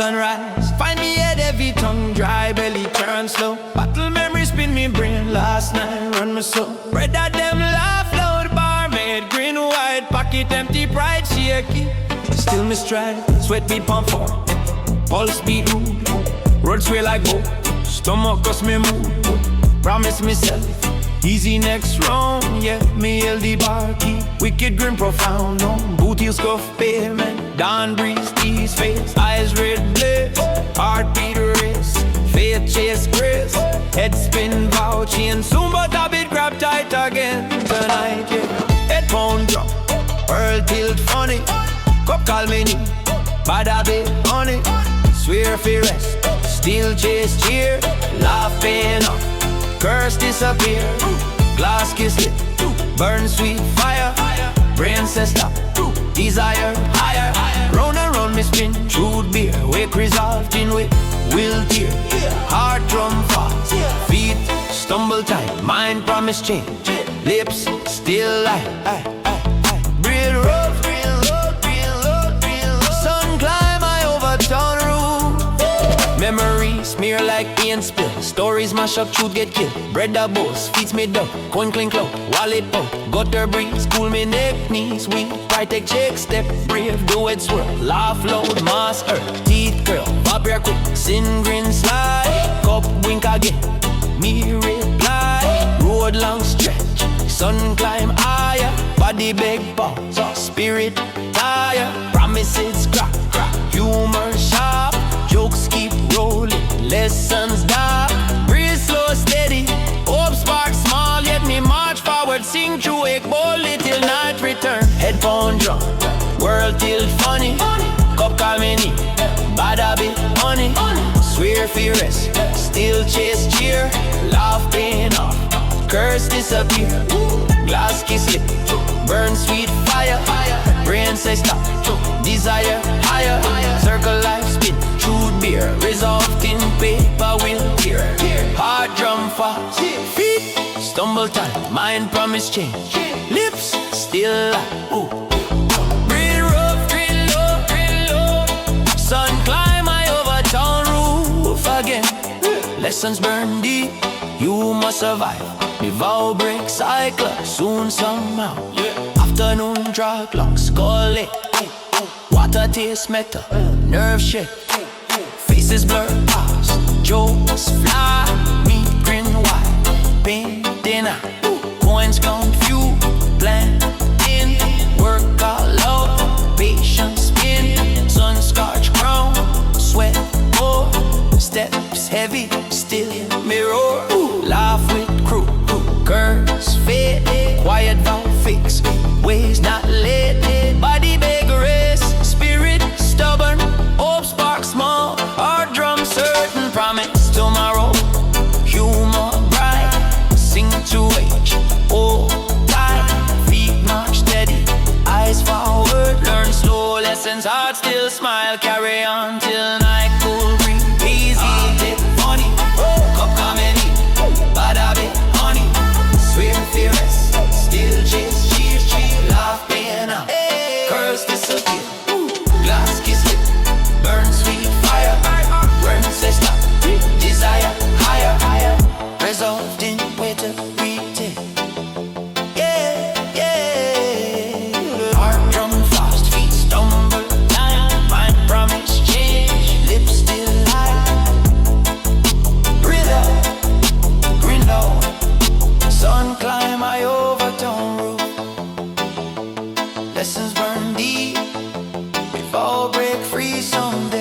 sunrise. Find me head heavy, tongue dry, belly turn slow. Battle memory spin me brain, last night run my soul. Bread at them laugh loud, barmaid grin wide. Pocket empty, pride shaky, still me stride. Sweat beat pump for, pulse beat rude. Road sway like boat, stomach cause me move. Promise myself, easy next round, yeah. Me healthy bar key, wicked grin profound. No boot heel scuff pavement, dawn breeze, tease face, eyes red blaze, heartbeat race, faith chase grace, head spin bow chain soon, but a bit grab tight again tonight, yeah. Head pound drop, world tilt funny, cup call me knee, bad a bit honey, swear fi rest, still chase cheer, laughing up. Curse disappear, glass kiss lit, burn sweet fire. Brain says stop, desire higher. Round and round me spin, truth beer. Wake resolved in with will tear. Heart drum fast, feet stumble tight. Mind promise change, lips still light. Breathe rough, sun climb I over town roof. Memories smear like paint spill. Stories mash up, truth get killed. Bread a boast, feet me down. Coin clink clout, wallet pump. Gutter breeze, cool me neck, knees weak. Try take check, step brave, do it swirl. Laugh loud, mass earth, teeth curl. Vibrate quick, sin grin slide. Cup wink again, me reply. Road long stretch, sun climb higher. Body big bounce, spirit tire. Promises crack, humor sharp. Jokes keep rolling, lessons dark. Breathe slow, steady, hope spark small. Yet me march forward, sing through wake boldly till night return. Head pound drum, world till funny. Cup call me knee, bad habit honey. Swear fi rest, still chase cheer. Laugh pain off, curse disappear. Glass kiss lip, burn sweet fire. Brain say stop, desire higher. Circle life spin, truth beer. Resolved in paper will tear. Heart drum fast, feet stumble tight. Mind promise change, lips still light. Breathe rough, breathe low. Sun climb I over town roof again. Lessons burn deep, you must survive. Me vow break cycle, soon somehow. Afternoon draw clock, skull it. Water taste metal, nerve shake. Faces blur past, jokes fly. Meat grin wide, pain dinner. Coins gone few, plan in. Work all out, patience spin. Sun scorch crown, sweat more. Steps heavy, still mirror. Laugh with crew, curse fade. Quiet vow fix, ways not late. Body big race, spirit stubborn. Hope spark small, heart drum certain. Promise tomorrow, humor bright. Sing to age, hold tight. Feet march steady, eyes forward. Learn slow lessons, heart still smile. Carry on till night cool breeze. Easy, funny, cup comedy. Bad habit, honey. Swear fearless, still chase cheers. Laugh pain up, curse disappear. Glass kiss lip, burn sweet fire. Burn say stop, desire higher. Resolved in way to retake. Yeah. Heart drum fast, feet stumble down. Mind promise change, lips still light. Breathe out, grin low. Sun climb I over town roof. Lessons burn deep, we fall break free someday.